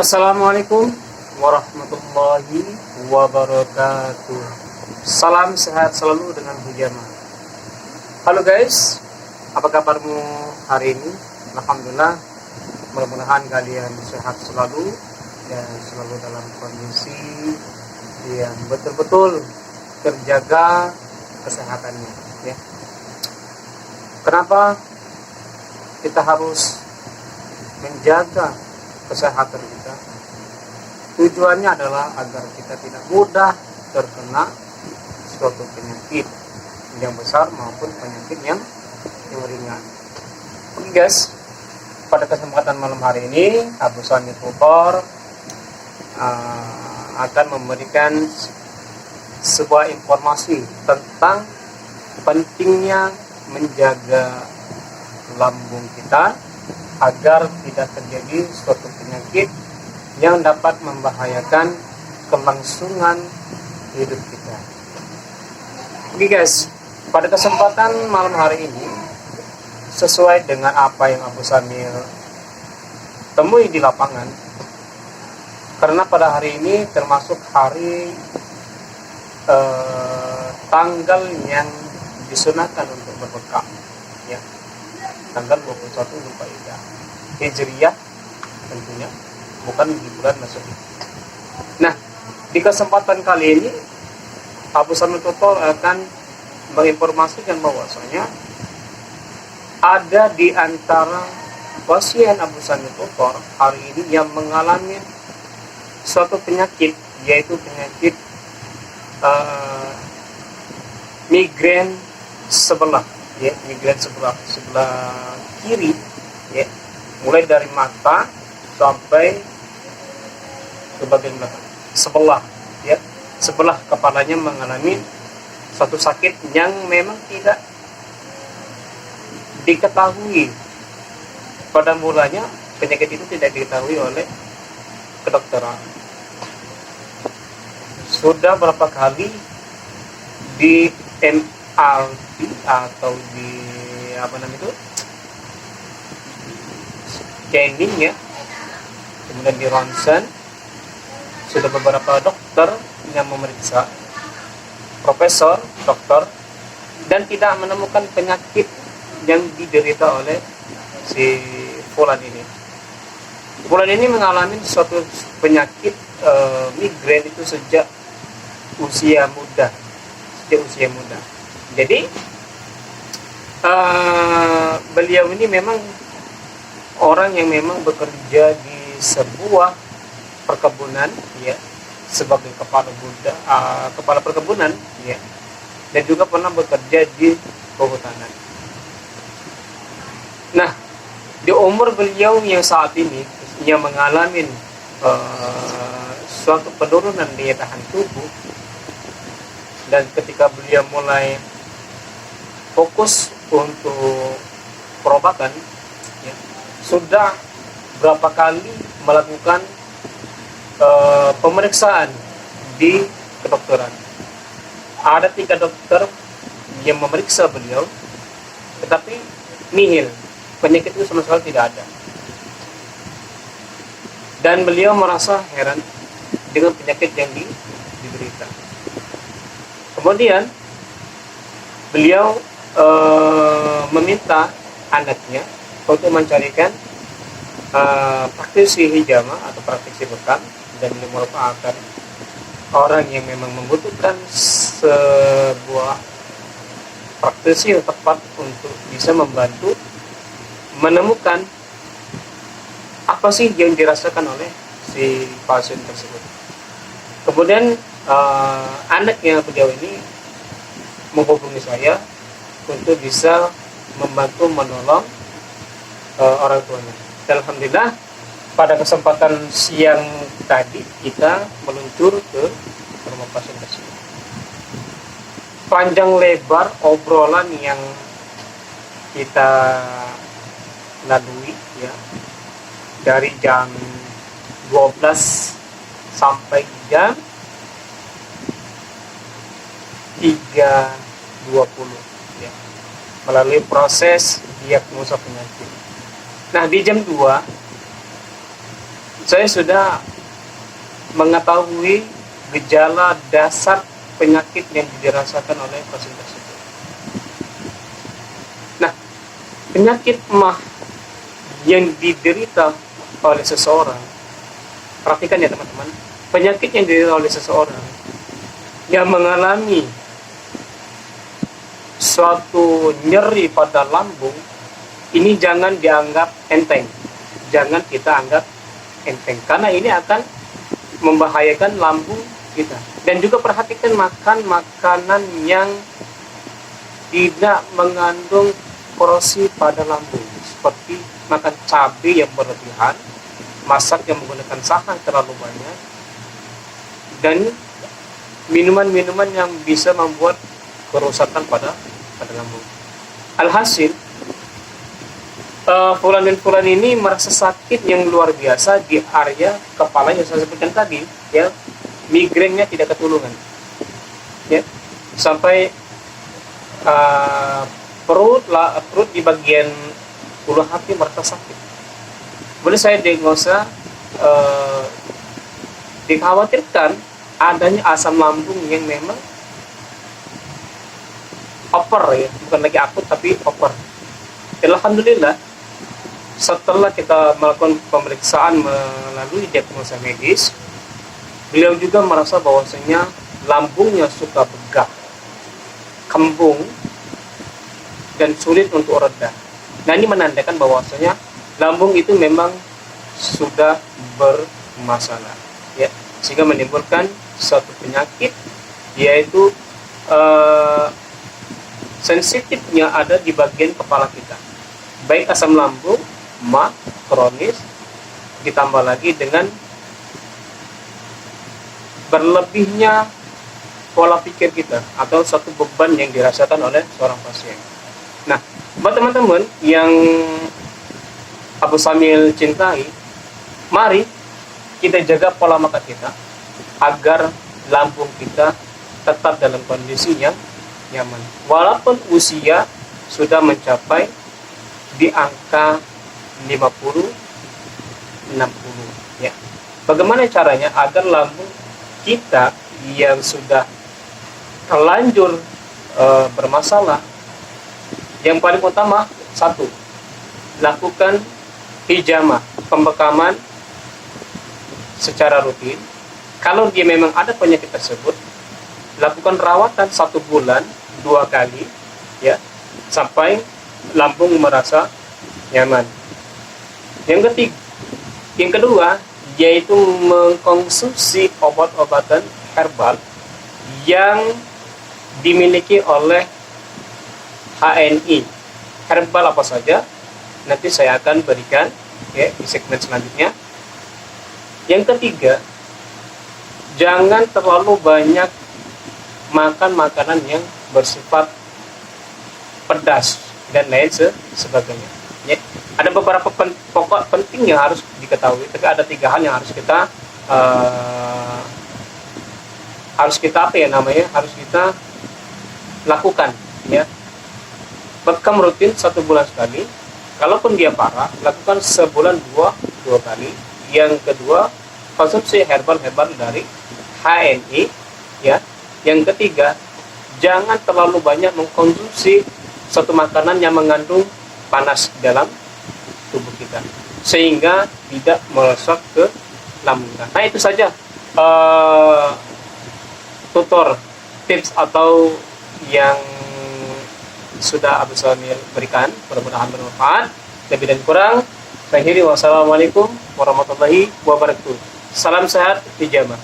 Assalamualaikum warahmatullahi wabarakatuh. Salam sehat selalu dengan hujamah. Halo guys, apa kabarmu hari ini? Alhamdulillah, mudah-mudahan kalian sehat selalu dan selalu dalam kondisi yang betul-betul terjaga kesehatannya, ya. Kenapa kita harus menjaga kesehatan kita? Tujuannya adalah agar kita tidak mudah terkena suatu penyakit yang besar maupun penyakit yang ringan. Oke guys, pada kesempatan malam hari ini Abu Sani Tutor akan memberikan sebuah informasi tentang pentingnya menjaga lambung kita agar tidak terjadi suatu penyakit yang dapat membahayakan kelangsungan hidup kita. Oke guys, pada kesempatan malam hari ini, sesuai dengan apa yang Abu Samir temui di lapangan, karena pada hari ini termasuk hari tanggal yang disunahkan untuk berbekam, ya, tanggal 21 Zulhijjah Hijriyah tentunya, bukan di bulan Masehi. Nah, di kesempatan kali ini Abu Sami Tutor akan menginformasikan bahwasanya ada di antara pasien Abu Sami Tutor hari ini yang mengalami suatu penyakit, yaitu penyakit migrain sebelah, ya, migrain sebelah kiri, ya, mulai dari mata sampai ke bagian belakang sebelah, ya, sebelah kepalanya mengalami suatu sakit yang memang tidak diketahui pada mulanya. Penyakit itu tidak diketahui oleh kedokteran. Sudah berapa kali di MRT atau di scanning, ya, kemudian di ronsen, sudah beberapa dokter yang memeriksa, profesor, dokter, dan tidak menemukan penyakit yang diderita oleh si Fulan ini. Fulan ini mengalami suatu penyakit migrain itu sejak usia muda. Jadi beliau ini memang orang yang memang bekerja di sebuah perkebunan, ya, sebagai kepala perkebunan, ya, dan juga pernah bekerja di kehutanan. Nah, di umur beliau yang saat ini yang mengalami suatu penurunan daya tahan tubuh, dan ketika beliau mulai fokus untuk perobatan, ya, sudah berapa kali melakukan pemeriksaan di kedokteran. Ada 3 dokter yang memeriksa beliau, tetapi nihil, penyakit itu sama sekali tidak ada. Dan beliau merasa heran dengan penyakit yang diderita. Kemudian beliau meminta anaknya untuk mencarikan praktisi hijama atau praktisi bekam, dan beliau merupakan orang yang memang membutuhkan sebuah praktisi yang tepat untuk bisa membantu menemukan apa sih yang dirasakan oleh si pasien tersebut. Kemudian anaknya beliau ini menghubungi saya untuk bisa membantu menolong orang tuanya. Dan alhamdulillah, pada kesempatan siang tadi kita meluncur ke rumah pasien tersebut. Panjang lebar obrolan yang kita lalui, ya, dari jam 12 sampai jam 3.20, ya, melalui proses diagnosa penyakit. Nah, di jam 2 saya sudah mengetahui gejala dasar penyakit yang dirasakan oleh pasien tersebut. Nah, penyakit mah yang diderita oleh seseorang, perhatikan ya teman-teman, penyakit yang diderita oleh seseorang yang mengalami suatu nyeri pada lambung, ini jangan dianggap enteng, jangan kita anggap enteng, karena ini akan membahayakan lambung kita. Dan juga perhatikan makan makanan yang tidak mengandung korosi pada lambung, seperti makan cabai yang berlebihan, masak yang menggunakan santan terlalu banyak, dan minuman-minuman yang bisa membuat kerusakan pada lambung. Alhasil, fulan dan fulan ini merasa sakit yang luar biasa di area kepala yang saya sebutkan tadi, ya, migrennya tidak ketulungan, ya, sampai perut di bagian ulu hati merasa sakit. Boleh saya diagnosa, dikhawatirkan adanya asam lambung yang memang over, ya, bukan lagi akut tapi over. Alhamdulillah, setelah kita melakukan pemeriksaan melalui diagnosa medis, beliau juga merasa bahwasanya lambungnya suka begah, kembung, dan sulit untuk reda. Nah, ini menandakan bahwasanya lambung itu memang sudah bermasalah, ya, sehingga menimbulkan suatu penyakit, yaitu sensitifnya ada di bagian kepala kita, baik asam lambung, mah, kronis, ditambah lagi dengan berlebihnya pola pikir kita atau satu beban yang dirasakan oleh seorang pasien. Nah, buat teman-teman yang Abu Samil cintai, mari kita jaga pola makan kita agar lambung kita tetap dalam kondisi yang nyaman, walaupun usia sudah mencapai di angka 50-60, ya. Bagaimana caranya agar lambung kita yang sudah terlanjur bermasalah? Yang paling utama, satu, lakukan hijamah, pembekaman secara rutin. Kalau dia memang ada penyakit tersebut, lakukan rawatan 1 bulan 2 kali, ya, sampai lambung merasa nyaman. Yang kedua, yaitu mengkonsumsi obat-obatan herbal yang dimiliki oleh HNI. Herbal apa saja? Nanti saya akan berikan, ya, di segmen selanjutnya. Yang ketiga, jangan terlalu banyak makan makanan yang bersifat pedas dan lain sebagainya. Ya, ada beberapa pokok penting yang harus diketahui, tapi ada 3 hal yang harus kita harus kita lakukan, ya. Bekam rutin 1 bulan sekali. Kalaupun dia parah, lakukan sebulan 2 kali. Yang kedua, konsumsi herbal dari HNI, ya. Yang ketiga, jangan terlalu banyak mengkonsumsi suatu makanan yang mengandung panas dalam tubuh kita, sehingga tidak meresap ke lambung kita. Nah, itu saja tutor tips atau yang sudah Abu Samil berikan. Mudah-mudahan bermanfaat. Lebih dan kurang, saya akhiri. Wassalamualaikum warahmatullahi wabarakatuh. Salam sehat, hijamah.